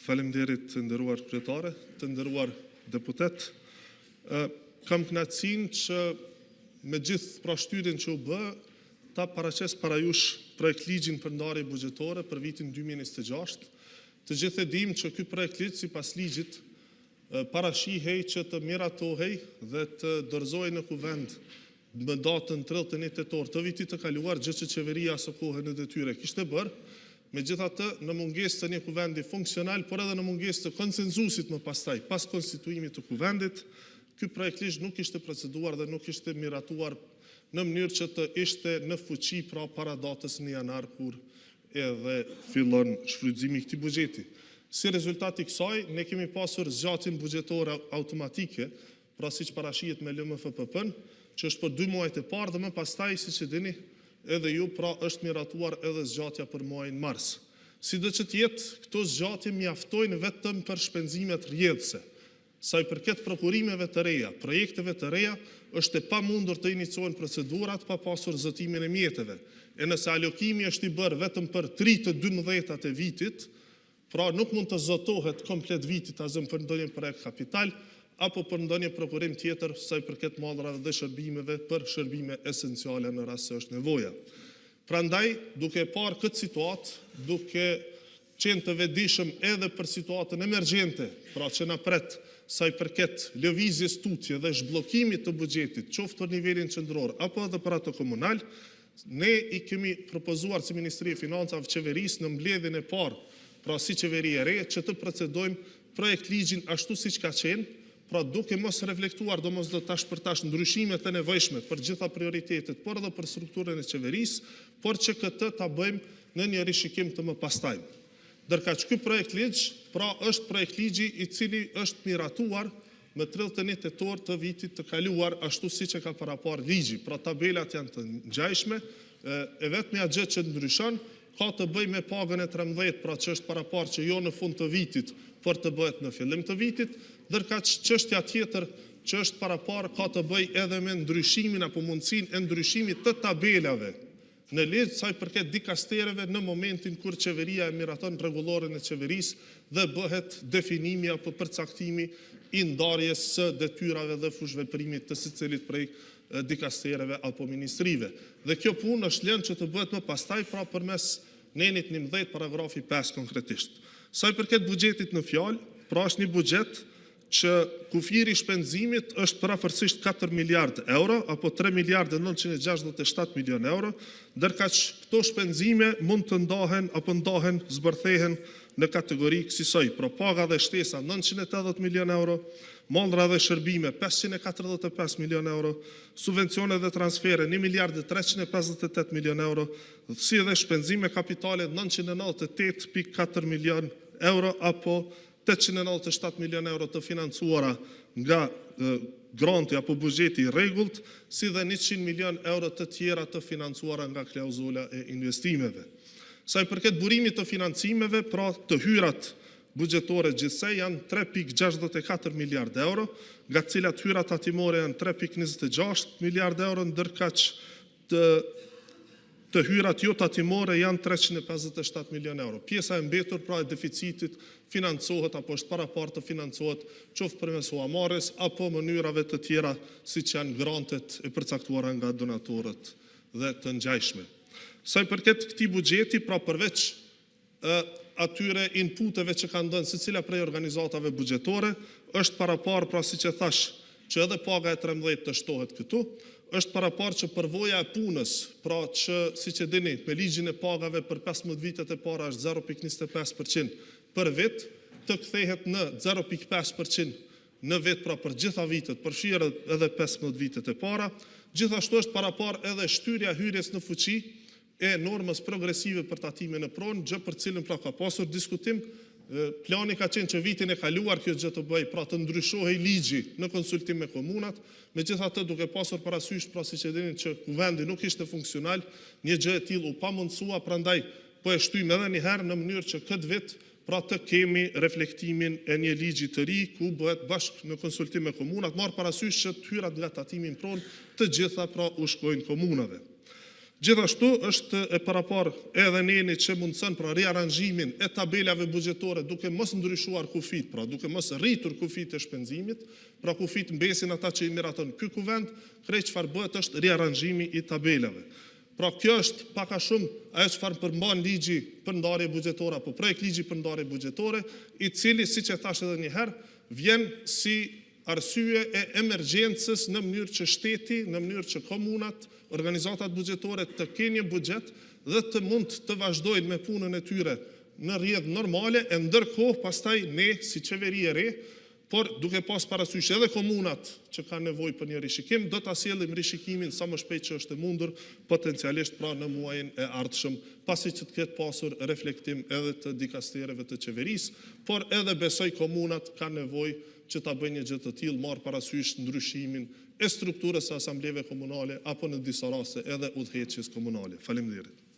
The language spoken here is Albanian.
Faleminderit të nderuar kryetare, të nderuar deputet. Kam kënaqësinë që me gjithë shtyrin që u bë, ta paraqes para jush projekt ligjin për ndarje buxhetore për vitin 2026. Të gjithë e dim që ky projekt ligj sipas ligjit parashihej që të miratohej dhe të dorëzohej në kuvend më datën 31 tetor të vitit të kaluar, gjë që qeveria së kohë në detyre kishte bërë. Megjithatë, në mungesë të një kuvendi funksional, por edhe në mungesë të konsenzusit më pastaj, pas konstituimit të kuvendit, ky projekt ligj nuk ishte proceduar dhe nuk ishte miratuar në mënyrë që të ishte në fuqi pra para datës 1 janar kur edhe fillon shfrytëzimi i këtij buxheti. Si rezultat i kësaj, ne kemi pasur zgjatjen buxhetore automatike, pra siç parashihet me LMFPP-n, që është për 2 muajt e parë dhe më pastaj, siç e dini, edhe ju, pra është miratuar edhe zgjatja për muajin mars. Sido që të jetë, këto zgjatje mjaftojnë vetëm për shpenzimet rrjedhëse. Sa i përket prokurimeve të reja, projekteve të reja, është e pamundur të iniciojnë procedurat pa pasur zotimin e mjeteve. E nëse alokimi është i bërë vetëm për 3 të 12-tat e vitit, pra nuk mund të zotohet komplet vitit azëm për ndonjë projekt kapital, apo për ndonjë prokurim tjetër sa i përket mallrave dhe shërbimeve për shërbime esenciale në rast se është nevoja. Prandaj, duke parë këtë situatë, duke qenë të vetëdijshëm edhe për situatën emergjente, pra që na pret sa i përket lëvizjes tutje dhe zhbllokimit të buxhetit, qoftë për nivelin qendror apo edhe për ato komunal, ne i kemi propozuar si Ministri e Financave qeverisë në mbledhjen e parë, pra si qeveri e re, që të procedojmë projekt ligjin ashtu siç ka qenë, pra duke mos reflektuar domosdoshmërisht për tash ndryshimet e nevojshme për gjitha prioritetet, por edhe për strukturën e qeverisë, por që këtë ta bëjmë në një rishikim të mëpastajm. Ndërkaq ky projekt ligj, pra është projekt ligji i cili është miratuar më 31 tetor të vitit të kaluar, ashtu siç e ka paraparë ligji, pra tabelat janë të ngjashme, e vetmja gjë që ndryshon ka të bëjë me pagën e 13, pra që është paraparë që jo në fund të vitit, por të bëhet në fillim të vitit, ndërkaq çështja tjetër që është paraparë ka të bëjë edhe me ndryshimin apo mundësinë e ndryshimit të tabelave në ligj sa i përket dikastereve në momentin kur qeveria e miraton rregulloren e qeverisë dhe bëhet definimi apo përcaktimi i ndarjes së detyrave dhe fushveprimit të secilit prej dikastereve apo ministrive. Dhe kjo punë është lënë që të bëhet më pastaj, pra përmes nenit 11 paragrafi 5 konkretisht. Sa i përket buxhetit në fjalë, pra është një buxhet që kufiri i shpenzimit është parafërsisht 4 miliard euro apo 3 miliardë 967 milion euro, ndërkaq këto shpenzime mund të ndahen apo ndahen zbërthehen në kategori kësaj, pra paga dhe shtesa 980 milion euro, mallra dhe shërbime 545 milion euro, subvencione dhe transfere 1 miliard 358 milion euro, si edhe shpenzime kapitale 998.4 milion euro apo 897 milion euro të financuara nga granti apo buxheti i rregullt, si dhe 100 milion euro të tjera të financuara nga klauzula e investimeve. Sa i përket burimit të financimeve, pra të hyrat buxhetore gjithsej janë 3.64 miliard euro, nga cilat hyrat tatimore janë 3.26 miliard euro, ndërkaq të hyrat jo tatimore janë 357 milion euro. Pjesa e mbetur pra e deficitit financohet apo është paraparë të financohet qoftë përmes huamarrjes apo mënyrave të tjera siç janë grantet e përcaktuara nga donatorët dhe të ngjashme. Sa i përket këtij buxheti, pra përveç atyre inputeve që kanë dhënë secila prej organizatave buxhetore, është paraparë, pra siç e thash, që edhe paga e 13 të shtohet këtu, është paraparë që përvoja e punës, pra që siç e dini, me ligjin e pagave për 15 vitet e para është 0.25% për vit, të kthehet në 0.5% në vit, pra për gjitha vitet, përfshirë edhe 15 vitet e para. Gjithashtu është paraparë edhe shtyrja hyrjes në fuqi e normës progresive për tatimin e pronë, gjë për cilën pra ka pasur diskutim. Plani ka qenë që vitin e kaluar kjo gjë të bëj, pra të ndryshohej ligji në konsultim me komunat, megjithatë duke pasur parasysh, pra siç e dini që kuvendi nuk ishte funksional, një gjë e tillë u pamundësua, prandaj po e shtyjmë edhe një herë në mënyrë që këtë vit pra të kemi reflektimin e një ligji të ri ku bëhet bashkë në konsultim me komunat, marr parasysh që hyrat nga tatimi në pronë të gjitha pra u shkojnë komunave. Gjithashtu është e parapar edhe neni që mundësën pra rearanximin e tabelave buxhetore duke mos ndryshuar kufit, pra duke mos rritur kufit e shpenzimit, pra kufit mbesin ata që i miraton ky kuvend, krejt çfarë bëhet është rearanximi i tabelave. Pra kjo është pak a shumë ajo çfarë përmban ligji për ndarje buxhetore apo projekt ligji për ndarje buxhetore, i cili, siç e thash edhe një herë, vjen si arsye e emergjencës në mënyrë që shteti, në mënyrë që komunat, organizatat buxhetore të kenë një buxhet dhe të mund të vazhdojnë me punën e tyre në rrjedhë normale, e ndërkohë pastaj ne si qeveri e re, por duke pas parasysh edhe komunat që kanë nevojë për një rishikim, do ta sjellim rishikimin sa më shpejt që është e mundur, potencialisht pra në muajin e ardhshëm, pasi që të ketë pasur reflektim edhe të dikastereve të qeverisë, por edhe besoj komunat kanë nevojë që ta bëjnë një gjë të tillë, marr parasysh ndryshimin e strukturës së asambleve komunale apo në disa raste edhe udhëheqjes komunale. Faleminderit.